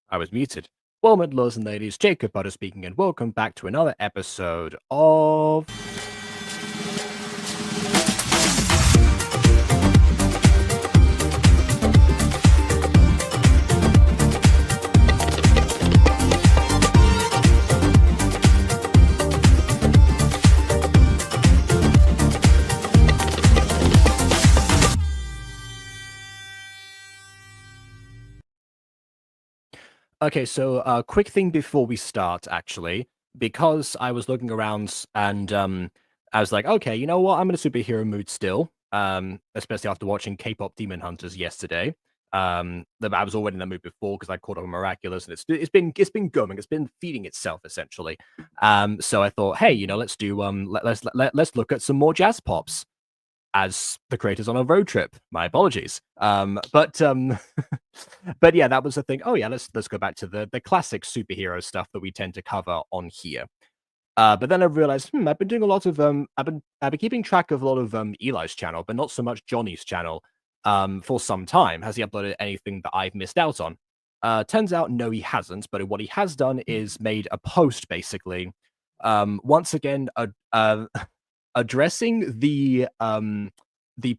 I was muted. Well, my lords and ladies, Jacob Butter speaking, and welcome back to another episode of. Okay, so quick thing before we start, actually, because I was looking around and I was like, okay, you know what? I'm in a superhero mood still, especially after watching K-pop Demon Hunters yesterday. I was already in that mood before because I caught up on Miraculous, and it's been going, it's been feeding itself essentially. So I thought, hey, let's do let's look at some more jazz pops as the creators on a road trip. My apologies. But yeah, that was the thing. Oh yeah, let's go back to the classic superhero stuff that we tend to cover on here. But then I realized, I've been doing a lot of I've been keeping track of a lot of Eli's channel, but not so much Johnny's channel for some time. Has he uploaded anything that I've missed out on? Turns out no, he hasn't. But what he has done is made a post basically, once again, addressing the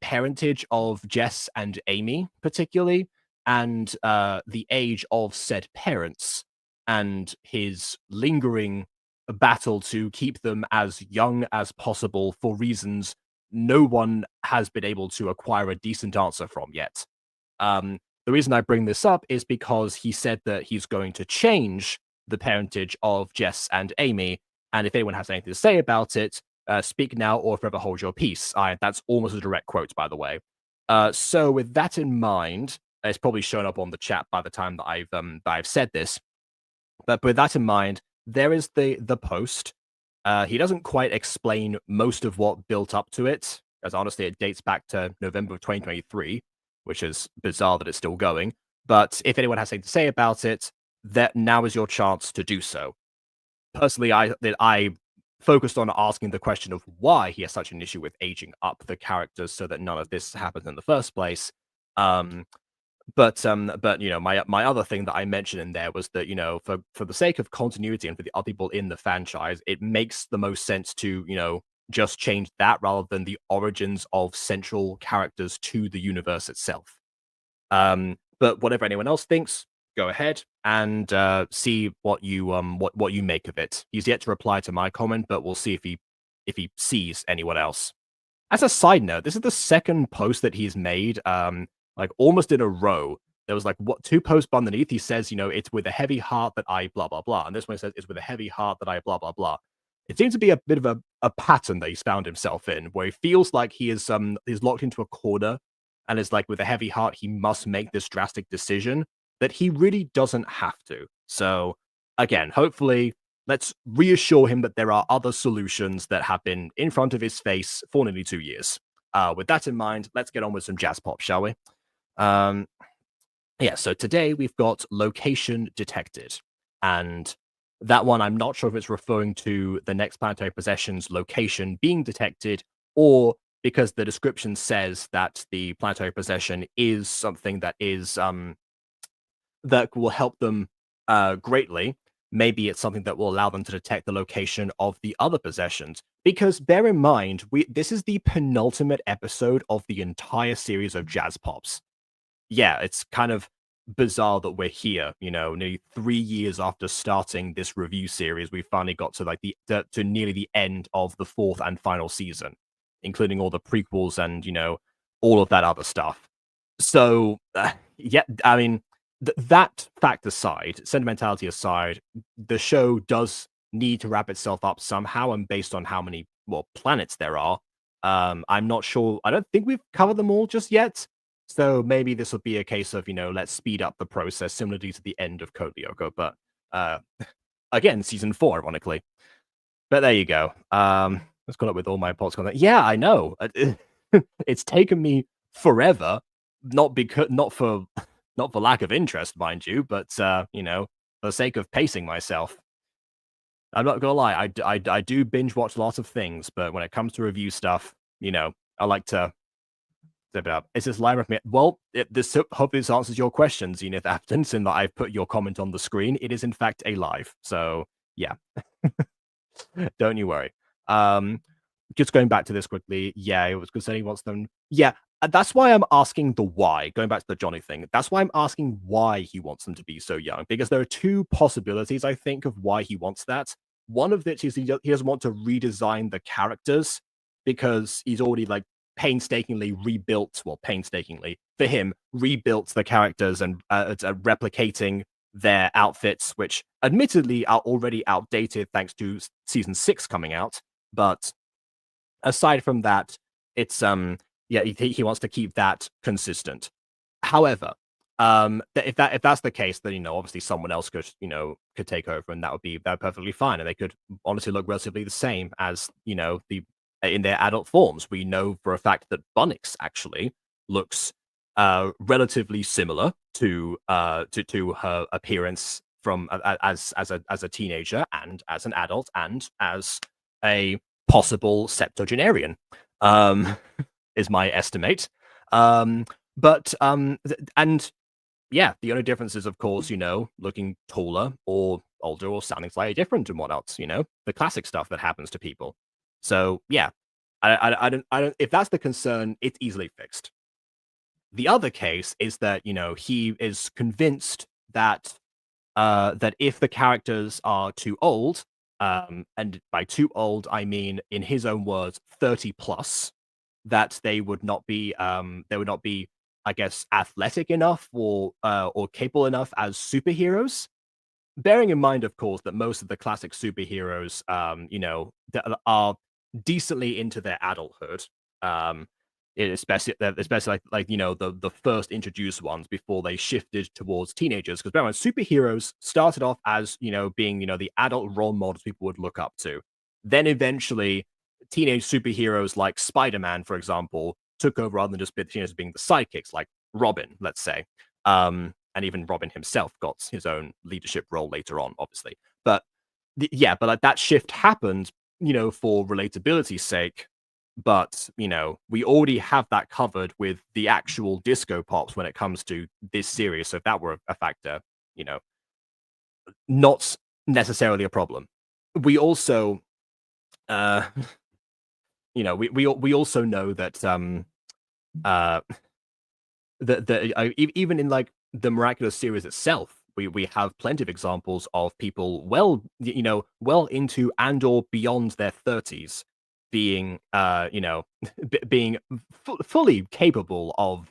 parentage of Jess and Amy, particularly, and the age of said parents, and his lingering battle to keep them as young as possible for reasons no one has been able to acquire a decent answer from yet. The reason I bring this up is because he said that he's going to change the parentage of Jess and Amy, and if anyone has anything to say about it, speak now or forever hold your peace. That's almost a direct quote, by the way. So with that in mind, it's probably shown up on the chat by the time that I've said this. But with that in mind, there is the post. He doesn't quite explain most of what built up to it, as honestly, it dates back to November of 2023, which is bizarre that it's still going. But if anyone has something to say about it, that now is your chance to do so. Personally, I focused on asking the question of why he has such an issue with aging up the characters so that none of this happens in the first place. But my other thing that I mentioned in there was that for the sake of continuity and for the other people in the franchise, it makes the most sense to just change that rather than the origins of central characters to the universe itself. But whatever anyone else thinks, go ahead and see what you make of it. He's yet to reply to my comment, but we'll see if he sees anyone else. As a side note, this is the second post that he's made, like almost in a row. There was like 2 posts underneath. He says, it's with a heavy heart that I blah blah blah, and this one says it's with a heavy heart that I blah blah blah. It seems to be a bit of a pattern that he's found himself in, where he feels like he's locked into a corner, and is like with a heavy heart he must make this drastic decision that he really doesn't have to. So again, hopefully, let's reassure him that there are other solutions that have been in front of his face for nearly 2 years. With that in mind, let's get on with some jazz pop, shall we? Yeah, so today we've got Location Detected. And that one, I'm not sure if it's referring to the next planetary possession's location being detected, or because the description says that the planetary possession is something that is that will help them greatly. Maybe it's something that will allow them to detect the location of the other possessions. Because bear in mind, this is the penultimate episode of the entire series of Jazz Pops. Yeah, it's kind of bizarre that we're here, nearly 3 years after starting this review series. We finally got to like to nearly the end of the 4th and final season, including all the prequels and all of that other stuff. So yeah, I mean, that fact aside, sentimentality aside, the show does need to wrap itself up somehow, and based on how many planets there are, I'm not sure. I don't think we've covered them all just yet. So maybe this will be a case of let's speed up the process, similarly to the end of Code Lyoko. But again, season 4, ironically. But there you go. Let's call it with all my pods content. Yeah, I know. It's taken me forever, not for lack of interest, mind you, but for the sake of pacing myself. I'm not gonna lie, I do binge watch lots of things, but when it comes to review stuff, I like to Is this live? Well, hopefully this answers your question, Zenith Afton, since that I've put your comment on the screen. It is in fact a live. So yeah, don't you worry. Just going back to this quickly. Yeah, it was concerning wants them. Yeah, that's why I'm asking the why. Going back to the Johnny thing, that's why I'm asking why he wants them to be so young. Because there are two possibilities, I think, of why he wants that. One of which is he doesn't want to redesign the characters because he's already like painstakingly rebuilt, well, painstakingly for him, rebuilt the characters and replicating their outfits, which admittedly are already outdated thanks to season 6 coming out. But aside from that, it's yeah, he wants to keep that consistent. However, if that's the case, then obviously someone else could take over, and that would be perfectly fine, and they could honestly look relatively the same as the in their adult forms. We know for a fact that Bunnix actually looks relatively similar to her appearance from as a teenager and as an adult and as a possible septuagenarian, is my estimate. But and yeah, the only difference is, of course, looking taller or older or sounding slightly different and whatnot. The classic stuff that happens to people. So yeah, I don't. If that's the concern, it's easily fixed. The other case is that he is convinced that that if the characters are too old, and by too old I mean, in his own words, 30 plus, that they would not be I guess, athletic enough or capable enough as superheroes. Bearing in mind, of course, that most of the classic superheroes, that are decently into their adulthood, especially like the first introduced ones before they shifted towards teenagers. Because bear in mind, superheroes started off as being the adult role models people would look up to. Then eventually, teenage superheroes like Spider-Man, for example, took over rather than just being the sidekicks, like Robin, let's say. And even Robin himself got his own leadership role later on, obviously. But yeah, but like that shift happened, for relatability's sake. But we already have that covered with the actual disco pops when it comes to this series. So if that were a factor, not necessarily a problem. We also, uh, we also know that uh even in like the Miraculous series itself, we have plenty of examples of people well into and or beyond their 30s being being fully capable of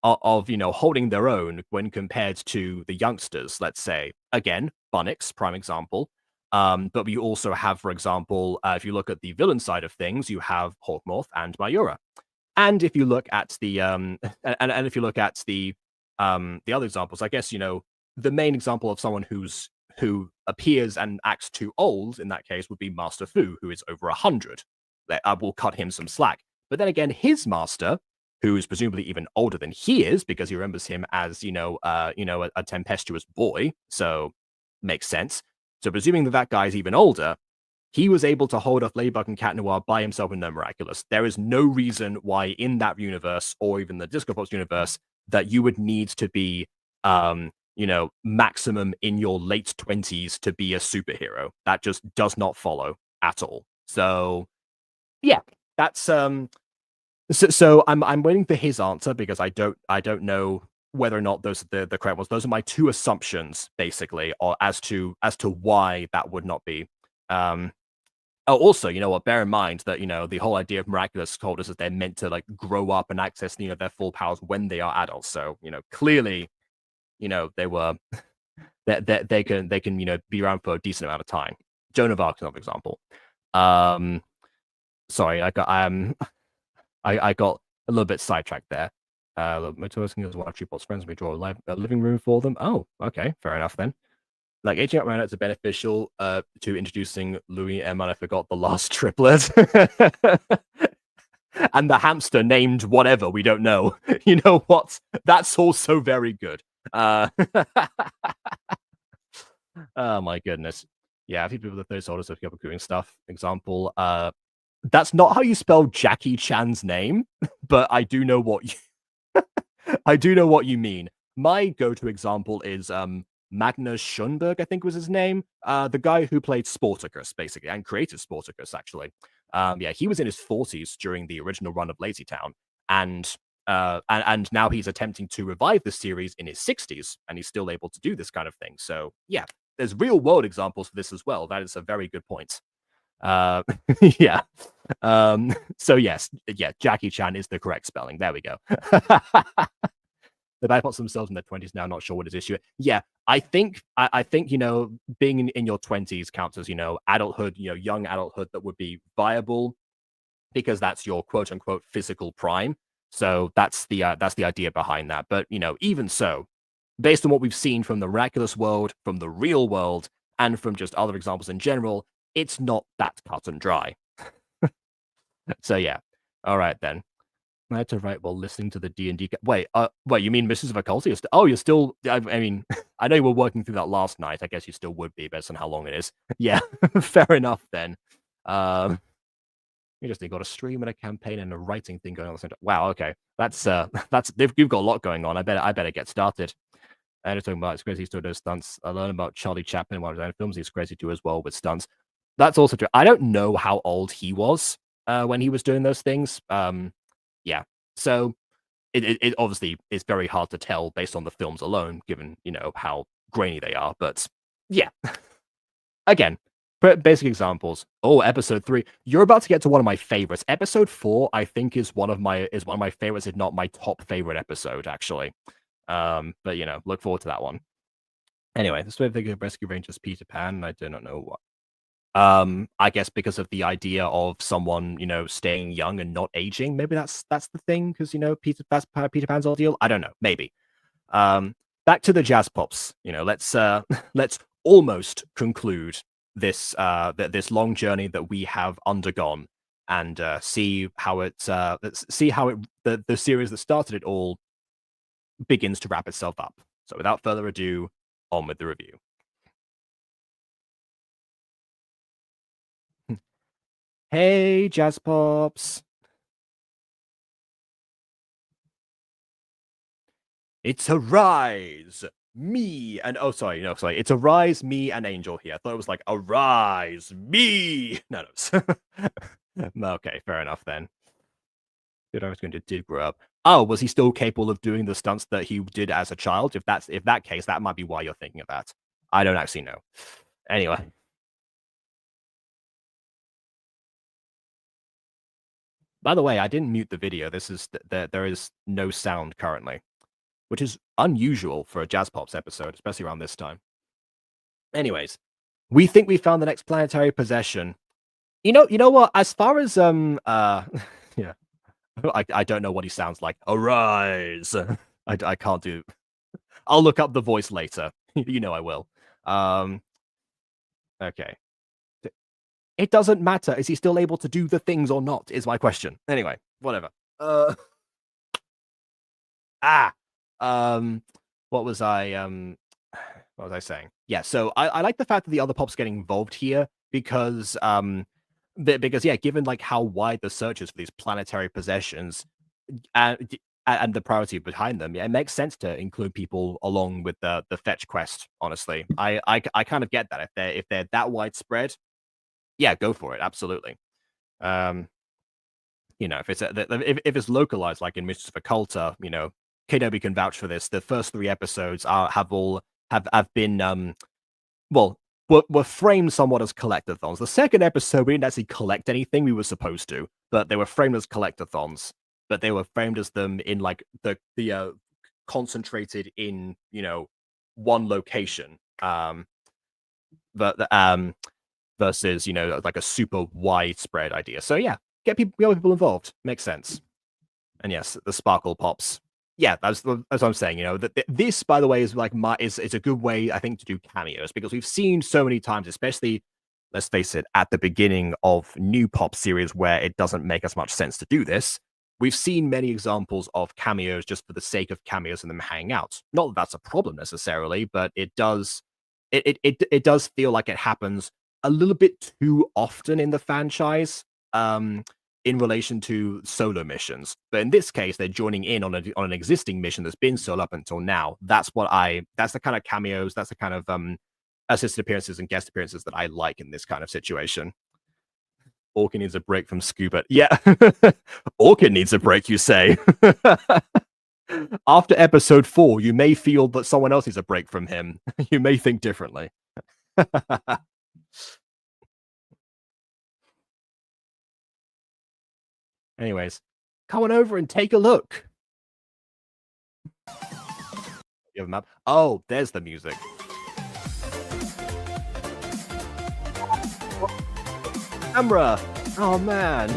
holding their own when compared to the youngsters, let's say. Again, Bunnix, prime example. But we also have, for example, if you look at the villain side of things, you have Hawkmoth and Mayura. And if you look at the and if you look at the other examples, I guess the main example of someone who appears and acts too old in that case would be Master Fu, who is over 100. I will cut him some slack. But then again, his master, who is presumably even older than he is, because he remembers him as a tempestuous boy, so makes sense. So presuming that guy is even older, he was able to hold off Ladybug and Cat Noir by himself in No Miraculous. There is no reason why in that universe, or even the Disco Pops universe, that you would need to be, maximum in your late 20s to be a superhero. That just does not follow at all. So, yeah, that's So I'm waiting for his answer because I don't know whether or not those are the correct ones. Those are my two assumptions, basically, or as to why that would not be. Oh, also, you know what? Bear in mind that the whole idea of miraculous holders is they're meant to like grow up and access their full powers when they are adults. So clearly, they were that they can be around for a decent amount of time. Joan of Arc, another example. Sorry, I got a little bit sidetracked there. My toasting is one of Tripod's friends. We draw a living room for them. Oh, okay, fair enough then. Like aging up Marionettes are beneficial to introducing Louis M. And I forgot the last triplet. And the hamster named whatever, we don't know. You know what? That's also very good. Oh my goodness. Yeah, a few people with those orders of Yokoku stuff. Example, That's not how you spell Jackie Chan's name, but I do know what I do know what you mean. My go-to example is Magnus Schönberg, I think was his name. The guy who played Sportacus, basically, and created Sportacus, actually. Yeah, he was in his 40s during the original run of Lazy Town, and and now he's attempting to revive the series in his 60s, and he's still able to do this kind of thing. So yeah, there's real world examples for this as well. That is a very good point. Uh, yeah. So yes, yeah, Jackie Chan is the correct spelling. There we go. The BIPOCs themselves in their 20s now, not sure what his issue is. Yeah, I think, being in your 20s counts as, adulthood, young adulthood that would be viable because that's your quote unquote physical prime. So that's the idea behind that. But even so, based on what we've seen from the miraculous world, from the real world, and from just other examples in general, it's not that cut and dry. So yeah. All right then. I had to write while listening to the D&D. Wait, you mean Mistress of Occulty? Oh, you're still. I mean, I know you were working through that last night. I guess you still would be based on how long it is. Yeah, fair enough then. Um, you just got a stream and a campaign and a writing thing going on at the same time. Wow, okay, that's you've got a lot going on. I better get started. And talking about it's crazy to do stunts. I learned about Charlie Chaplin in one of his own films. He's crazy too as well with stunts. That's also true. I don't know how old he was when he was doing those things. Yeah. So it obviously is very hard to tell based on the films alone, given how grainy they are. But yeah, again, basic examples. Oh, episode 3. You're about to get to one of my favorites. Episode 4, I think, is one of my favorites, if not my top favorite episode, actually. But look forward to that one. Anyway, this way they could rescue Rangers Peter Pan, and I do not know what. I guess because of the idea of someone, staying young and not aging. Maybe that's the thing, because that's Peter Pan's ordeal. I don't know. Maybe. Back to the jazz pops. Let's let's almost conclude this this long journey that we have undergone, and see how the series that started it all begins to wrap itself up. So without further ado, on with the review. Hey, jazz pops. It's Arise, me, and oh, sorry, no, sorry. It's Arise, me, and Angel here. I thought it was like Arise, me. No, no. Okay, fair enough then. Dude, I was going to did grow up. Oh, was he still capable of doing the stunts that he did as a child? If that case, that might be why you're thinking of that. I don't actually know. Anyway, by the way, I didn't mute the video. This is there is no sound currently, which is unusual for a Jazz Pops episode, especially around this time. Anyways, we think we found the next planetary possession. You know what? As far as yeah, I don't know what he sounds like. Arise. I can't do. I'll look up the voice later. I will. Okay. It doesn't matter. Is he still able to do the things or not? Is my question. Anyway, whatever. Ah. Um. What was I? What was I saying? Yeah. So I like the fact that the other pops getting involved here because because yeah, given like how wide the search is for these planetary possessions, and the priority behind them, yeah, it makes sense to include people along with the fetch quest. Honestly, I kind of get that if they're that widespread, yeah, go for it, absolutely. Um, if it's localized like in Mistress of Occulta, KW can vouch for this. The first 3 episodes have been well, were framed somewhat as collectathons. The second episode, we didn't actually collect anything we were supposed to, but they were framed as collectathons. But they were framed as them in like the concentrated in one location. But versus like a super widespread idea. So yeah, get people involved. Makes sense. And yes, the sparkle pops. Yeah, that's what I'm saying. This, by the way, is like is a good way I think to do cameos because we've seen so many times, especially let's face it, at the beginning of new pop series where it doesn't make as much sense to do this. We've seen many examples of cameos just for the sake of cameos and them hanging out. Not that that's a problem necessarily, but it does it does feel like it happens a little bit too often in the franchise. in relation to solo missions. But in this case, they're joining in on an existing mission that's been solo up until now. That's the kind of cameos, that's the kind of assisted appearances and guest appearances that I like in this kind of situation. Orchid needs a break from scuba. Yeah. Orchid needs a break, you say. After episode 4, you may feel that someone else needs a break from him. You may think differently. Anyways, come on over and take a look. You have a map? Oh, there's the music. Camera! Oh, man.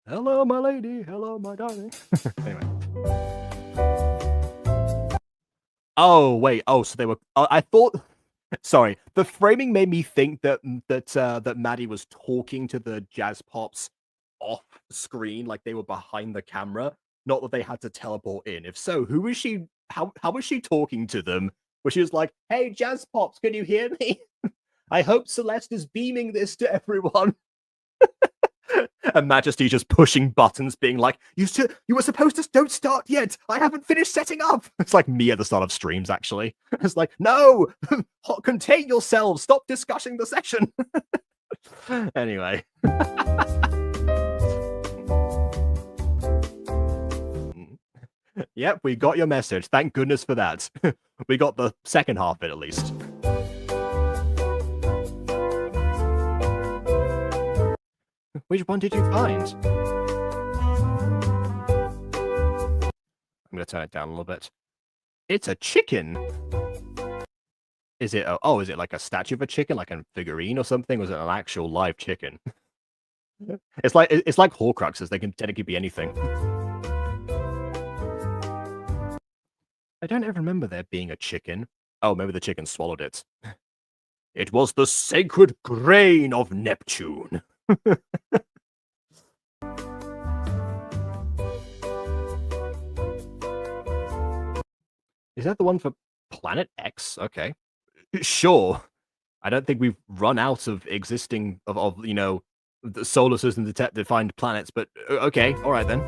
Hello, my lady. Hello, my darling. Anyway. Oh, wait. Oh, so they were... I thought... Sorry. The framing made me think that Maddie was talking to the jazz pops off screen, like they were behind the camera, not that they had to teleport in. If so, who was she? How was she talking to them? Where she was like, "Hey, jazz pops, can you hear me? I hope Celeste is beaming this to everyone." And Majesty just pushing buttons, being like, "You were supposed to don't start yet. I haven't finished setting up." It's like me at the start of streams, actually. It's like, no, contain yourselves. Stop discussing the session. Anyway. Yep, we got your message. Thank goodness for that. We got the second half of it, at least. Which one did you find? I'm going to turn it down a little bit. It's a chicken. Is it? Oh, is it like a statue of a chicken, like a figurine or something? Or is it an actual live chicken? It's like Horcruxes. They can technically be anything. I don't ever remember there being a chicken. Oh, maybe the chicken swallowed it. It was the sacred grain of Neptune. Is that the one for Planet X? Okay. Sure. I don't think we've run out of existing of you know, the solar system defined planets, but okay, all right then.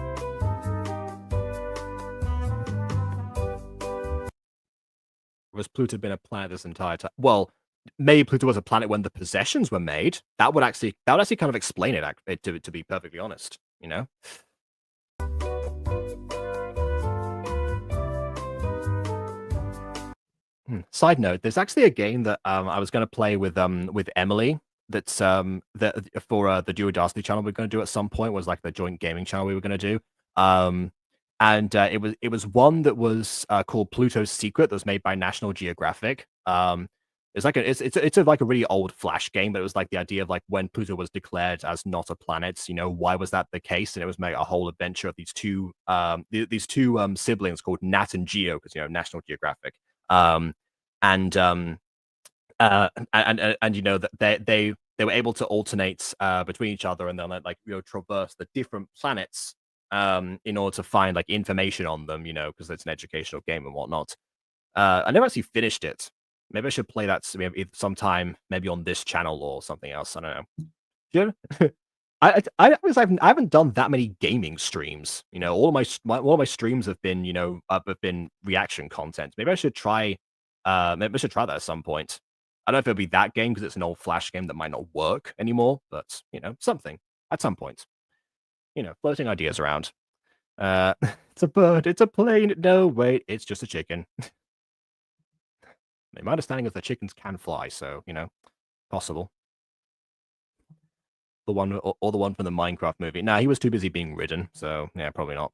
Was Pluto been a planet this entire time? Well, maybe Pluto was a planet when the possessions were made. That would actually kind of explain it, to be perfectly honest, you know? Side note, there's actually a game that I was going to play with Emily that's that for the Duo Audacity channel we're going to do at some point, was like the joint gaming channel we were going to do. And it was one that was called Pluto's Secret, that was made by National Geographic. It's like it's like a really old Flash game, but it was like the idea of like when Pluto was declared as not a planet, you know, why was that the case? And it was like a whole adventure of these two siblings called Nat and Geo, because you know, National Geographic. And you know, that they were able to alternate between each other, and then like, you know, traverse the different planets in order to find like information on them, you know, because it's an educational game and whatnot. I never actually finished it. Maybe I should play that sometime, maybe on this channel or something else. I don't know. I haven't done that many gaming streams. You know, all of my streams have been, you know, have been reaction content. Maybe I should try. Maybe I should try that at some point. I don't know if it'll be that game, because it's an old Flash game that might not work anymore. But you know, something at some point. You know, floating ideas around. It's a bird. It's a plane. No, wait, it's just a chicken. My understanding is that chickens can fly, so you know, possible. The one or the one from the Minecraft movie. Nah, he was too busy being ridden, so yeah, probably not.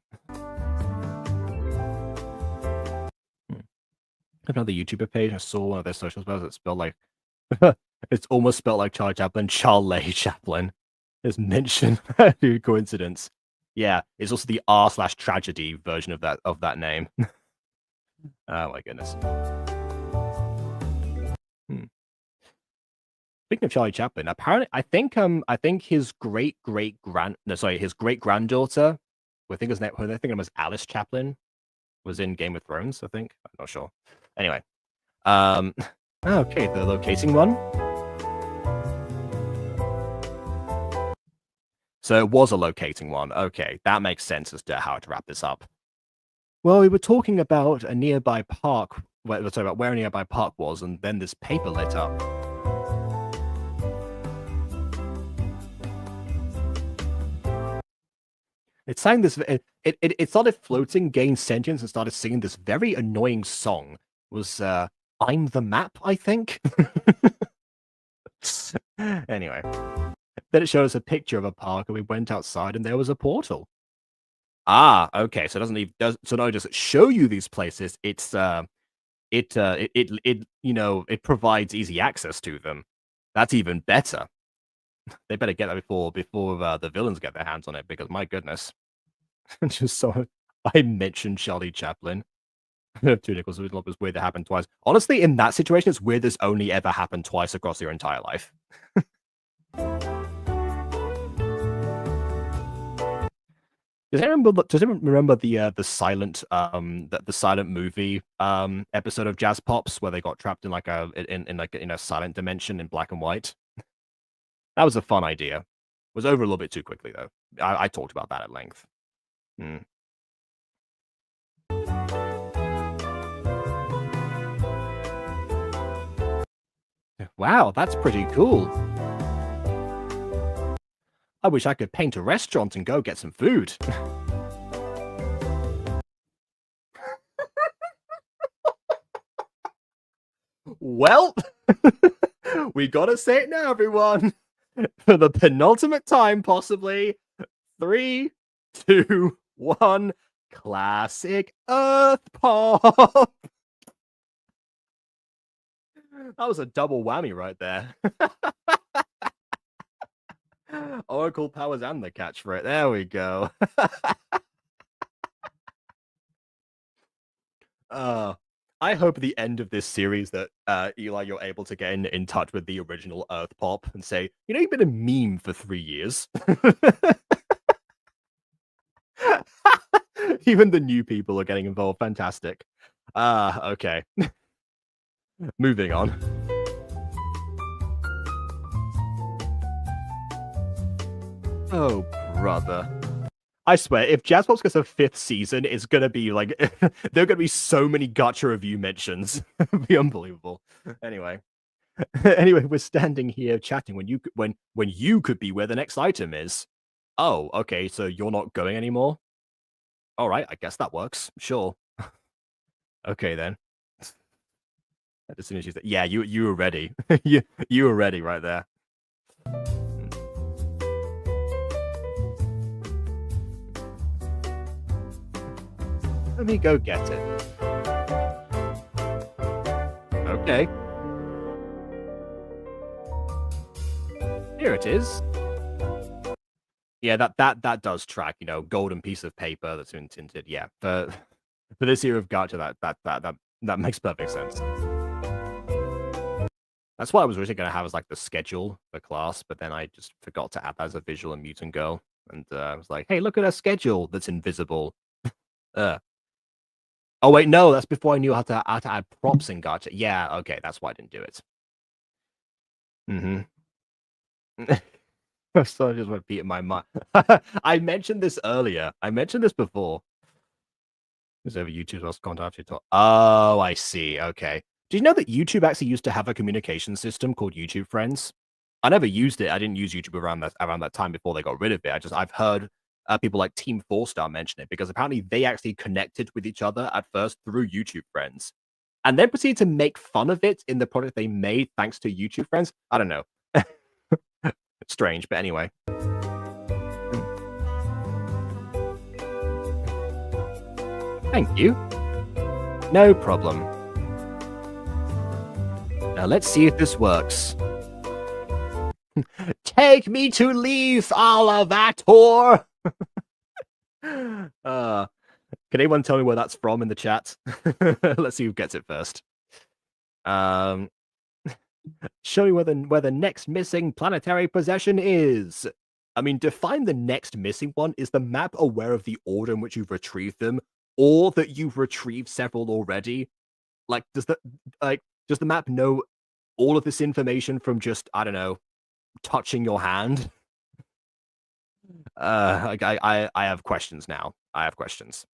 Another YouTuber page. I saw one of their social spells that spelled like it's almost spelled like Charlie Chaplin. Charlie Chaplin is mentioned. Dude, coincidence. Yeah, it's also the r/tragedy version of that name. Oh my goodness. Speaking of Charlie Chaplin, apparently, I think his great granddaughter, I think it was Alice Chaplin. Was in Game of Thrones, I think. I'm not sure. Anyway, um, okay, the locating one. So it was a locating one. Okay, that makes sense as to how to wrap this up. Well, we were talking about a nearby park. Sorry, about where a nearby park was, and then this paper lit up. It sang this. It started floating, gained sentience, and started singing this very annoying song. It was "I'm the Map," I think. Anyway, then it showed us a picture of a park, and we went outside, and there was a portal. Ah, okay. So it doesn't even so not only does it show you these places, it it provides easy access to them. That's even better. They better get that before the villains get their hands on it, because my goodness. Just so I mentioned Charlie Chaplin. Two nickels was weird that happened twice. Honestly, in that situation, it's weird this only ever happened twice across your entire life. Does anyone remember the silent the silent movie episode of Jazz Pops where they got trapped in like a silent dimension in black and white? That was a fun idea. It was over a little bit too quickly though. I talked about that at length. Hmm. Wow, that's pretty cool. I wish I could paint a restaurant and go get some food. Well, we gotta say it now, everyone. For the penultimate time, possibly. 3, 2, 1. Classic Earth Pop. That was a double whammy right there. Oracle powers and the catch for it. There we go. I hope at the end of this series that Eli, you're able to get in touch with the original Earth Pop and say, you've been a meme for 3 years. Even the new people are getting involved. Fantastic. Okay. Moving on. Oh, brother. I swear, if Jazz Pops gets a 5th season, it's gonna be like there are gonna be so many Gacha review mentions. It'd be unbelievable. Anyway. Anyway, we're standing here chatting when you could be where the next item is. Oh, okay, so you're not going anymore? Alright, I guess that works. Sure. Okay then. As soon as you said, yeah, you were ready. you were ready right there. Let me go get it. Okay. Here it is. Yeah, that does track, golden piece of paper that's been tinted. Yeah, for this year of Gacha, that makes perfect sense. That's what I was originally going to have as like the schedule for class, but then I just forgot to add that as a visual in Mutant Girl, and I was like, hey, look at a schedule that's invisible. Oh wait, no, that's before I knew how to add props in Gacha. Yeah, okay, that's why I didn't do it. So I just repeating my mind. I mentioned this earlier. I mentioned this before. Is over YouTube else contact you talk. Oh, I see. Okay. Did you know that YouTube actually used to have a communication system called YouTube Friends? I never used it. I didn't use YouTube around that time before they got rid of it. I've heard people like Team 4-Star mention it because apparently they actually connected with each other at first through YouTube Friends, and then proceeded to make fun of it in the product they made thanks to YouTube Friends. I don't know. Strange, but anyway. Thank you. No problem. Now let's see if this works. Take me to Leaf, Alavator! Can anyone tell me where that's from in the chat? Let's see who gets it first. Show me where the next missing planetary possession is. I mean, define the next missing one. Is the map aware of the order in which you've retrieved them, or that you've retrieved several already? Like, does the map know all of this information from just, I don't know, touching your hand? Like I have questions now. I have questions.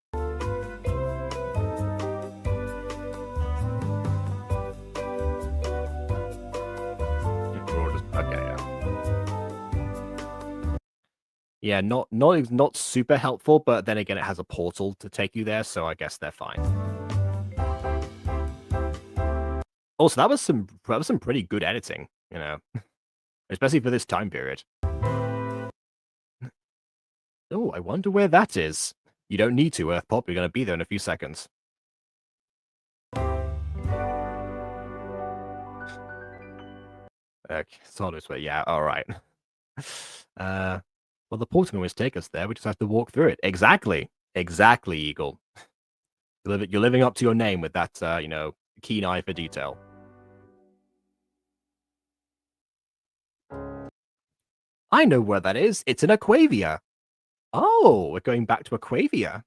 Okay, yeah. Yeah, not super helpful, but then again, it has a portal to take you there, so I guess they're fine. Also, that was some pretty good editing, especially for this time period. Oh, I wonder where that is. You don't need to, Earth Pop. You're gonna be there in a few seconds. Okay, it's on its way. Yeah, all right. Well, the portal can always take us there. We just have to walk through it. Exactly, exactly, Eagle. You're living up to your name with that, keen eye for detail. I know where that is. It's in Aquavia. Oh, we're going back to Aquavia.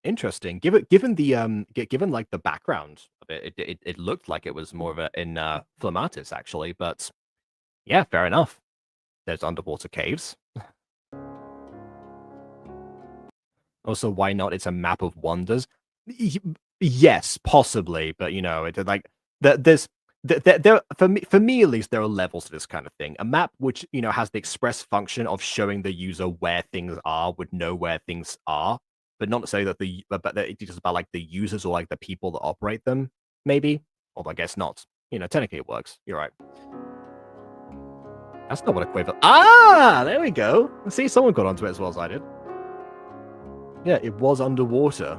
Interesting. Given like the background of it looked like it was more of a in Flamatis actually, but yeah, fair enough. There's underwater caves. Also, why not? It's a map of wonders. Yes, possibly, but it like there's there for me at least there are levels to this kind of thing. A map which has the express function of showing the user where things are would know where things are, but not necessarily that it's just about like the users or like the people that operate them. Maybe, although I guess not. Technically it works. You're right. That's not what a quiver. Ah, there we go. See, someone got onto it as well as I did. Yeah, it was underwater.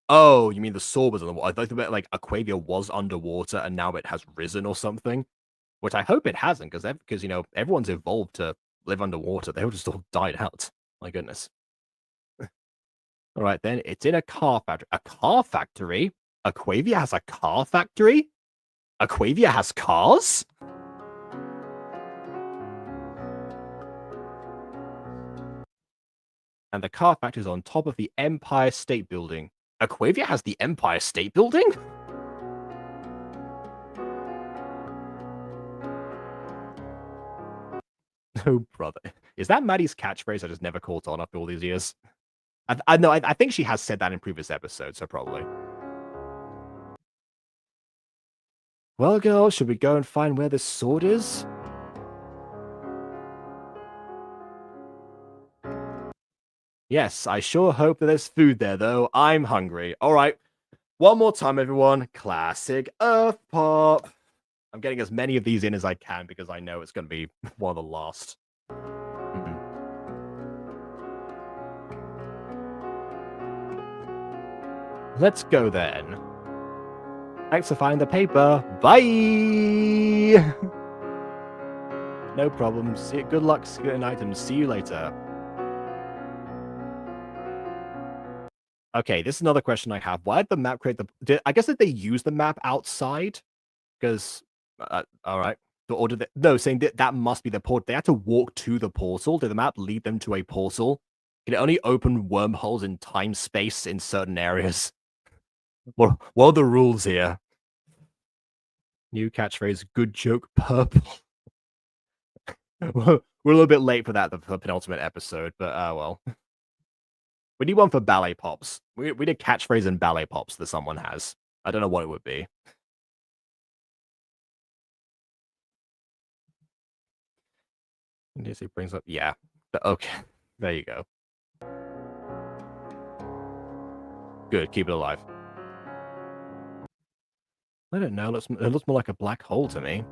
Oh, you mean the sword was underwater? I thought like Aquavia was underwater and now it has risen or something. Which I hope it hasn't, because everyone's evolved to live underwater. They all just all died out. My goodness. All right, then it's in a car factory. A car factory? Aquavia has a car factory? Aquavia has cars? And the car factory is on top of the Empire State Building. Aquavia has the Empire State Building? Oh, brother. Is that Maddie's catchphrase I just never caught on after all these years? I know, I think she has said that in previous episodes, so probably. Well, girls, should we go and find where this sword is? Yes, I sure hope that there's food there, though. I'm hungry. All right. One more time, everyone. Classic Earth Pop. I'm getting as many of these in as I can because I know it's going to be one of the last. Let's go then. Thanks for finding the paper. Bye! No problem. Good luck, good items. See you later. Okay, this is another question I have. Why did the map create I guess did they use the map outside? Because, all right. Or did they, no, saying that must be the port. They had to walk to the portal. Did the map lead them to a portal? Can it only open wormholes in time space in certain areas? What are the rules here? New catchphrase, good joke, purple. We're a little bit late for that, the penultimate episode, but well. We need one for ballet pops. We need a catchphrase in ballet pops that someone has. I don't know what it would be. He brings up, yeah. Okay, there you go. Good, keep it alive. I don't know. It looks more like a black hole to me.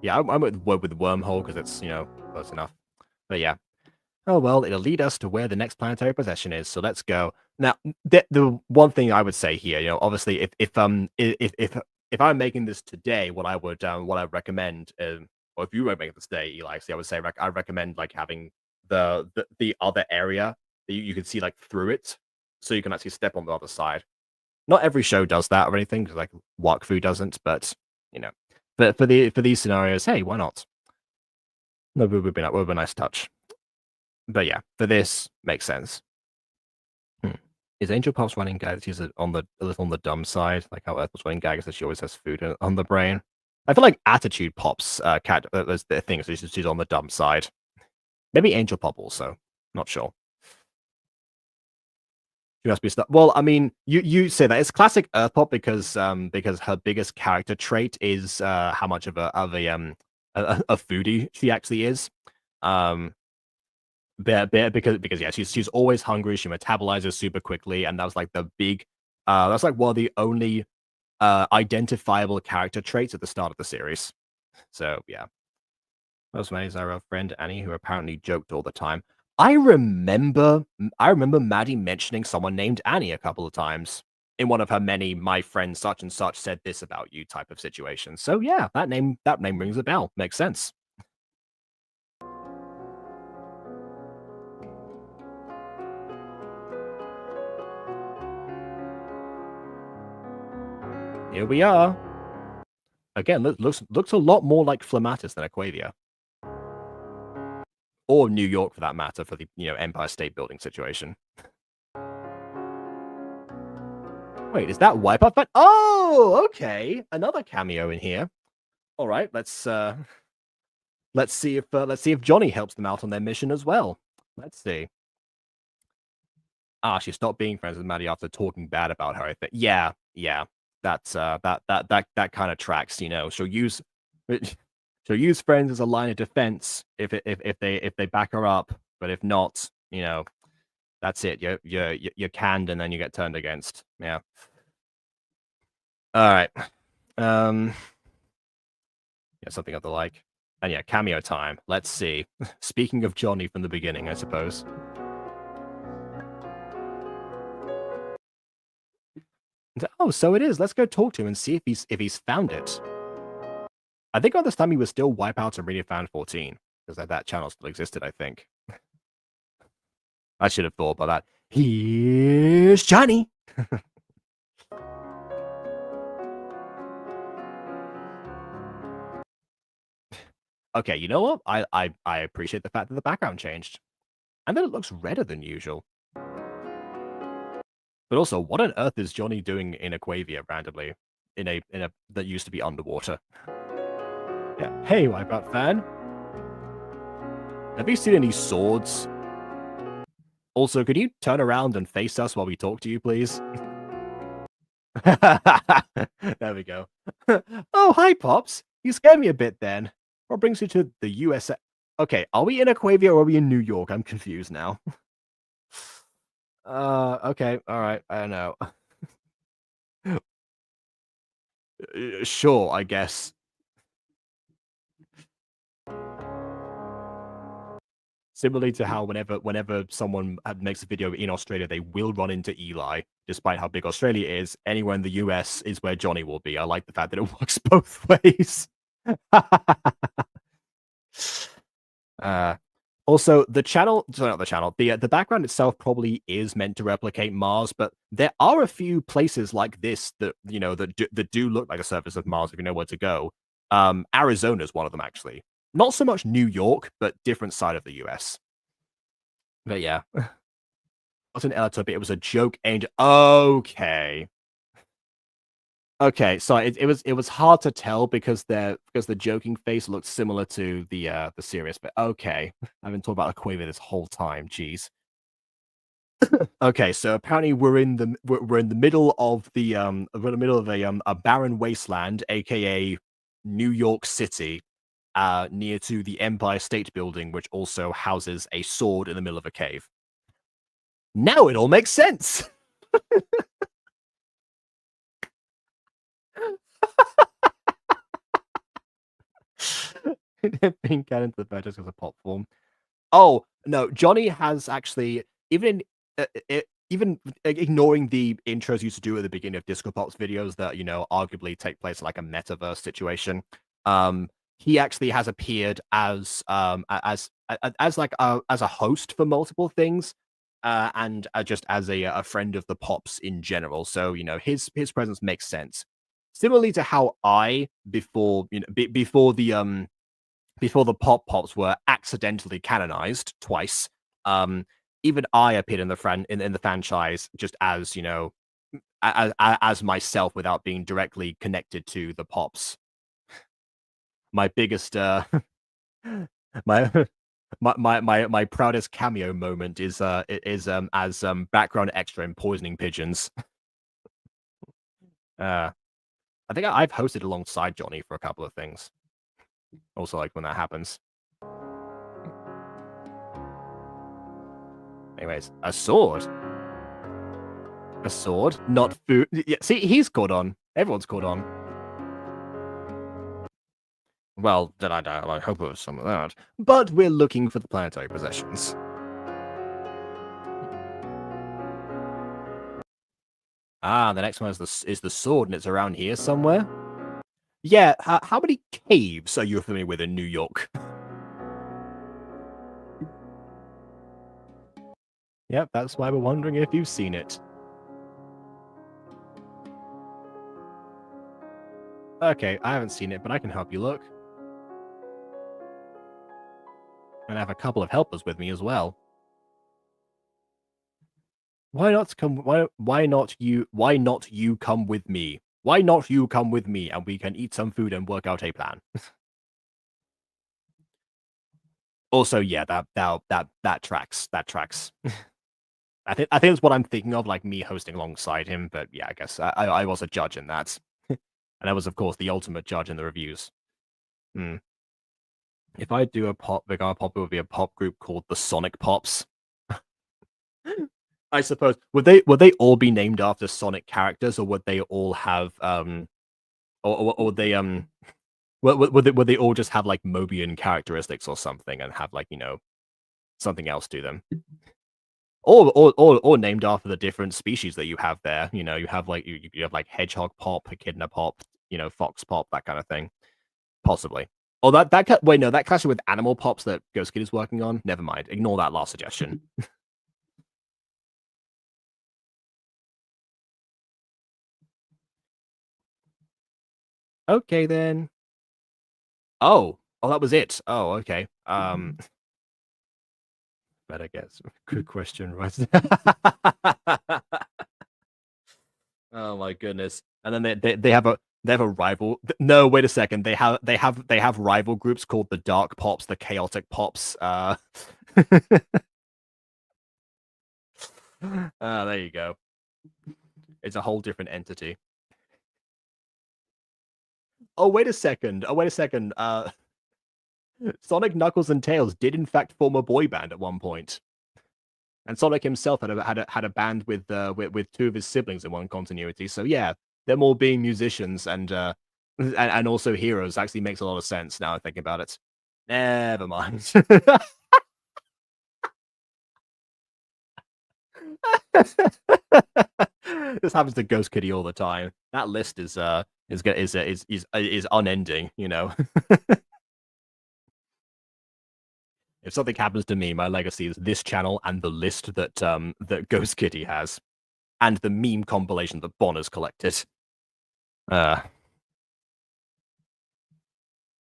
Yeah, I'm with wormhole because it's close enough. But yeah. Oh well, it'll lead us to where the next planetary possession is. So let's go. Now, the one thing I would say here, obviously, if I'm making this today, what I recommend, or if you were making this today, Eli, I would say I recommend like having the other area that you can see like through it, so you can actually step on the other side. Not every show does that or anything, because like Wakfu doesn't, but but for these scenarios, hey, why not? No, would be a nice touch. But yeah, for this makes sense. Hmm. Is Angel Pop's running gag? She's on the a little on the dumb side, like how Earth was running gag is that she always has food on the brain. I feel like Attitude Pop's cat there's the thing, so she's on the dumb side. Maybe Angel Pop also. Not sure. She must be stuck. Well, I mean, you say that it's classic Earth Pop because her biggest character trait is how much of a foodie she actually is. Um, because yeah, she's always hungry. She metabolizes super quickly, and that was like the big. That's like one of the only identifiable character traits at the start of the series. So yeah, most Maddie's our friend Annie, who apparently joked all the time. I remember Maddie mentioning someone named Annie a couple of times in one of her many "my friend such and such said this about you" type of situations. So yeah, that name rings a bell. Makes sense. Here we are. Again, looks a lot more like Phlegmatis than Aquavia. Or New York for that matter, for the Empire State Building situation. Wait, is that Wipeout? But oh, okay, another cameo in here. All right, let's see if Johnny helps them out on their mission as well. Let's see. Ah, she stopped being friends with Maddie after talking bad about her. I think. Yeah, yeah. That's that kind of tracks. She'll use she'll use friends as a line of defense if they back her up. But if not, that's it. You're canned and then you get turned against. Yeah. All right. Yeah, something of the like. And yeah, cameo time. Let's see. Speaking of Johnny from the beginning, I suppose. Oh, so it is. Let's go talk to him and see if he's found it. I think on this time he was still Wipeout and Radio Fan 14 because that channel still existed. I think I should have thought about that. Here's Johnny. Okay, you know what? I appreciate the fact that the background changed, and then it looks redder than usual. But also, what on earth is Johnny doing in Aquavia randomly in a that used to be underwater? Yeah. Hey, Wipeout fan. Have you seen any swords? Also, could you turn around and face us while we talk to you, please? There we go. Oh, hi, Pops. You scared me a bit then. What brings you to the USA? Okay, are we in Aquavia or are we in New York? I'm confused now. Okay, all right. I don't know. Sure, I guess. Similarly to how whenever someone makes a video in Australia, they will run into Eli, despite how big Australia is. Anywhere in the US is where Johnny will be. I like the fact that it works both ways. uh, Also, not the channel, the background itself probably is meant to replicate Mars, but there are a few places like this that do look like a surface of Mars if you know where to go. Arizona is one of them actually. Not so much New York, but different side of the US. But yeah, not an Elatopia. It was a joke angel. Okay. Okay, so it was hard to tell because the joking face looked similar to the serious, but okay. I've been talking about Aquavia this whole time. Jeez. Okay, so apparently we're in the middle of a barren wasteland, aka New York City, near to the Empire State Building, which also houses a sword in the middle of a cave. Now it all makes sense. Being canon to the Vertex as a pop form. Oh no, Johnny has actually even ignoring the intros used to do at the beginning of Disco Pop's videos that arguably take place in like a metaverse situation. He actually has appeared as like as a host for multiple things, and just as a friend of the Pops in general. So his presence makes sense. Similarly to how I before the Pop Pops were accidentally canonized twice. Even I appeared in the franchise just as as myself without being directly connected to the pops. My biggest my my proudest cameo moment is as background extra in Poisoning Pigeons. Uh, I think I've hosted alongside Johnny for a couple of things. Also, like when that happens. Anyways, a sword. A sword, not food. Yeah, see, he's caught on. Everyone's caught on. Well, then I hope it was some of that. But we're looking for the planetary possessions. Ah, the next one is the sword, and it's around here somewhere. Yeah, how many caves are you familiar with in New York? Yep, that's why we're wondering if you've seen it. Okay, I haven't seen it, but I can help you look. And I have a couple of helpers with me as well. Why not come? Why not you? Why not you come with me? Why not you come with me, and we can eat some food and work out a plan. Also, yeah, that tracks. That tracks. I think it's what I'm thinking of, like me hosting alongside him. But yeah, I guess I was a judge in that, and I was of course the ultimate judge in the reviews. Hmm. If I do a pop, our pop, it would be a pop group called the Sonic Pops. I suppose would they all be named after Sonic characters, or would they all have or would they would they all just have like Mobian characteristics or something and have like something else to them? Or named after the different species that you have there. You have like you have like hedgehog pop, echidna pop, fox pop, that kind of thing. Possibly. Oh, wait, no, that clashes with animal pops that Ghost Kid is working on. Never mind. Ignore that last suggestion. Okay then. Oh, that was it. Oh, okay. Better guess. Good question, right? Oh my goodness. And then they have a rival. No, wait a second. They have rival groups called the Dark Pops, the Chaotic Pops. There you go. It's a whole different entity. Oh, wait a second. Oh, wait a second. Sonic, Knuckles, and Tails did in fact form a boy band at one point. And Sonic himself had a band with two of his siblings in one continuity. So yeah, them all being musicians and also heroes actually makes a lot of sense now I think about it. Never mind. This happens to Ghost Kitty all the time. That list is unending. If something happens to me, my legacy is this channel and the list that Ghost Kitty has, and the meme compilation that Bon has collected.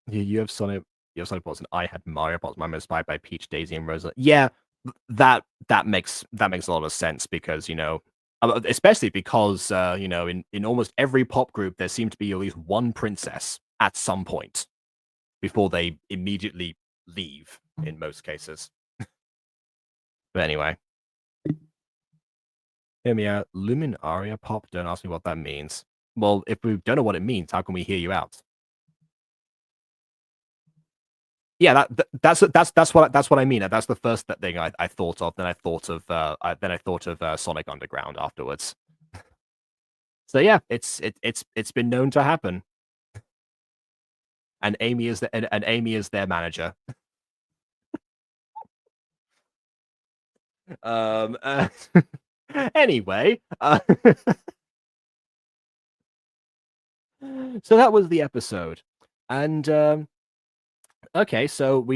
You have Sonic. You have Sonic Bots, and I had Mario Bots. Mine was inspired by Peach, Daisy, and Rosa. Yeah, that makes a lot of sense because especially because in almost every pop group there seemed to be at least one princess at some point before they immediately leave in most cases. But anyway, hear me out. Luminaria pop. Don't ask me what that means. Well, if we don't know what it means, how can we hear you out? Yeah, that's what I mean. That's the first thing I thought of. Then I thought of Sonic Underground afterwards. So yeah, it's been known to happen. And Amy is their manager. Um. Uh, anyway, so that was the episode, and okay, so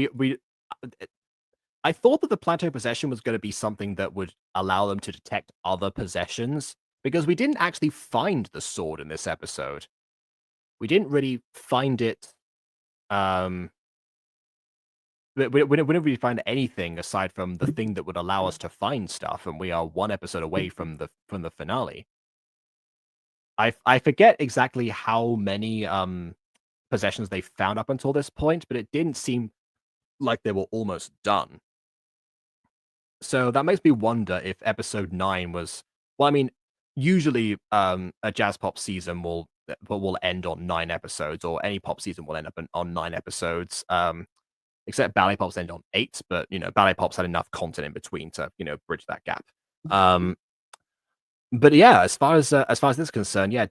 I thought that the plateau possession was going to be something that would allow them to detect other possessions because we didn't actually find the sword in this episode. We didn't really find it. Um, we didn't really find anything aside from the thing that would allow us to find stuff, and we are one episode away from the finale. I forget exactly how many possessions they found up until this point, but it didn't seem like they were almost done. So that makes me wonder if episode 9 was well, I mean, usually, a jazz pop season will end on 9 episodes, or any pop season will end up on 9 episodes, except ballet pops end on 8, but, ballet pops had enough content in between to, bridge that gap. Um, but yeah, as far as this is concerned, yeah,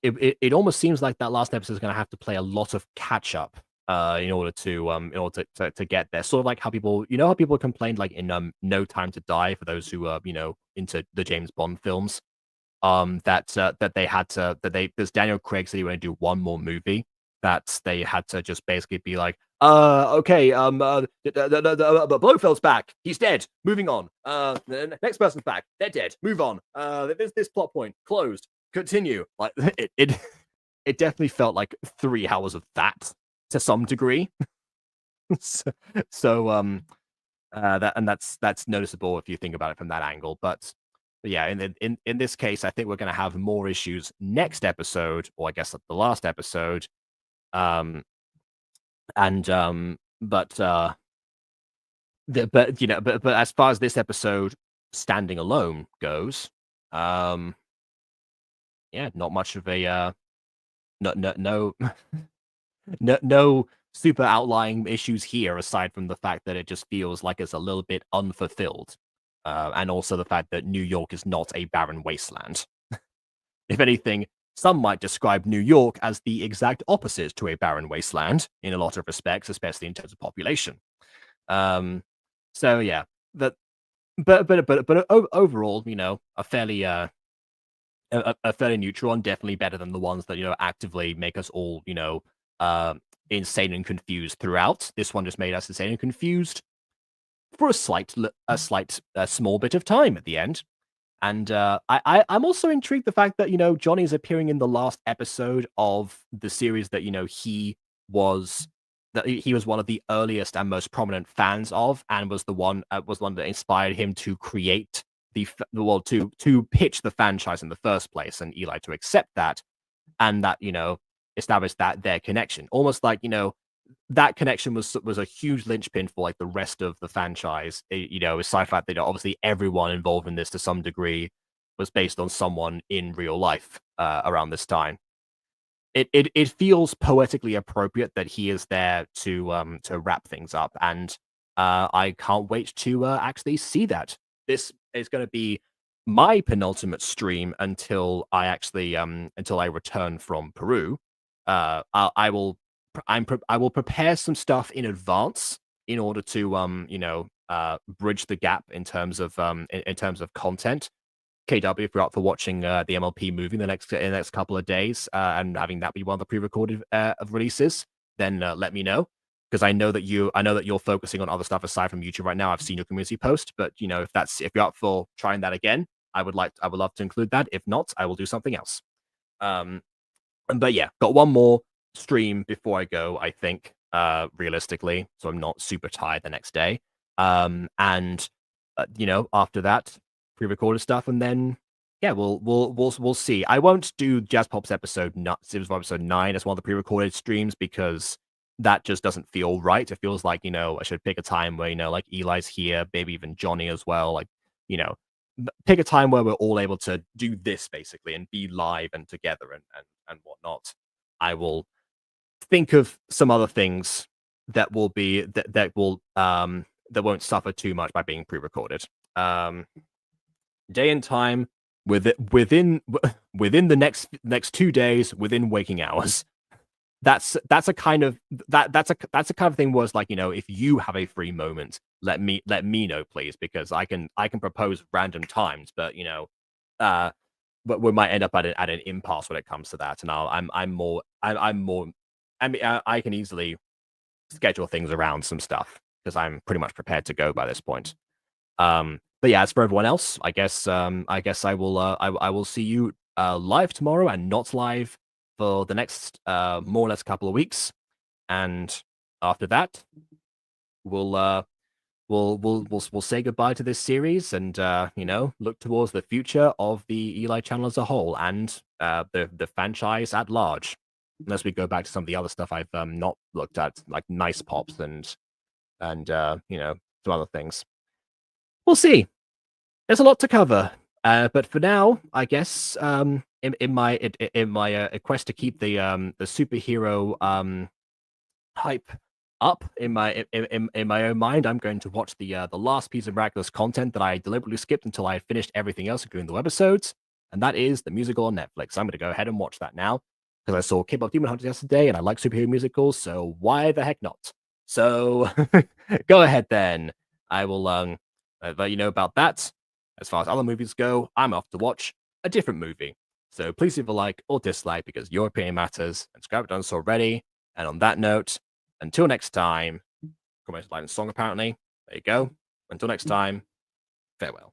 it almost seems like that last episode is gonna have to play a lot of catch up, in order to get there. Sort of like how how people complained, like, in, No Time to Die, for those who are, into the James Bond films, that they had to that they because Daniel Craig said he wanted to do one more movie, that they had to just basically be like, okay, Blofeld's back. He's dead. Moving on. The next person's back. They're dead. Move on. This plot point closed. Continue. Like it definitely felt like 3 hours of that to some degree. so, that's noticeable if you think about it from that angle. But yeah, in this case, I think we're going to have more issues next episode, or I guess the last episode. Um, and but but as far as this episode standing alone goes, um, yeah, not much of a no no super outlying issues here, aside from the fact that it just feels like it's a little bit unfulfilled, and also the fact that New York is not a barren wasteland. If anything, some might describe New York as the exact opposite to a barren wasteland in a lot of respects, especially in terms of population. Um, so yeah, that overall, a fairly neutral one, definitely better than the ones that actively make us all insane and confused throughout. This one just made us insane and confused for a small bit of time at the end. And I'm also intrigued the fact that Johnny is appearing in the last episode of the series that was he was one of the earliest and most prominent fans of, and was one that inspired him to create to pitch the franchise in the first place, and Eli to accept that, and that established that their connection, almost like that connection was a huge linchpin for like the rest of the franchise. Aside from that, obviously everyone involved in this to some degree was based on someone in real life around this time. It feels poetically appropriate that he is there to wrap things up, and I can't wait to actually see that. This is going to be my penultimate stream until I return from Peru. I will I will prepare some stuff in advance in order to bridge the gap in terms of in terms of content. KW, if you're up for watching the MLP movie in the next couple of days, and having that be one of the pre-recorded releases, then let me know, because I know that you're focusing on other stuff aside from YouTube right now. I've seen your community post, but if you're up for trying that again, I would love to include that. If not, I will do something else. But yeah, got one more stream before I go, I think, realistically, so I'm not super tired the next day. And after that, pre-recorded stuff, and then yeah, we'll see. I won't do Jazz Pop's episode 9 as one of the pre-recorded streams, because that just doesn't feel right. It feels like I should pick a time where like Eli's here, maybe even Johnny as well. Like pick a time where we're all able to do this basically and be live and together and whatnot. I will think of some other things that will be that won't suffer too much by being pre-recorded. Day and time within the next 2 days, within waking hours. That's a kind of thing where it's like, if you have a free moment, let me know, please, because I can propose random times, but but we might end up at an impasse when it comes to that. And I can easily schedule things around some stuff, because I'm pretty much prepared to go by this point. But yeah, as for everyone else, I guess I will see you live tomorrow, and not live for the next more or less couple of weeks. And after that, we'll we'll say goodbye to this series and look towards the future of the Eli channel as a whole and the franchise at large. Unless we go back to some of the other stuff I've not looked at, like Nice Pops and some other things. We'll see. There's a lot to cover. But for now, I guess in my quest to keep the superhero hype up in my own mind, I'm going to watch the last piece of miraculous content that I deliberately skipped until I had finished everything else, including the webisodes, and that is the musical on Netflix. I'm going to go ahead and watch that now because I saw K-pop Demon Hunters yesterday, and I like superhero musicals, so why the heck not? So go ahead then. I will let you know about that. As far as other movies go, I'm off to watch a different movie. So please leave a like or dislike because your opinion matters, and subscribe if you haven't done so already. And on that note, until next time, comment, like, and song apparently. There you go. Until next time, farewell.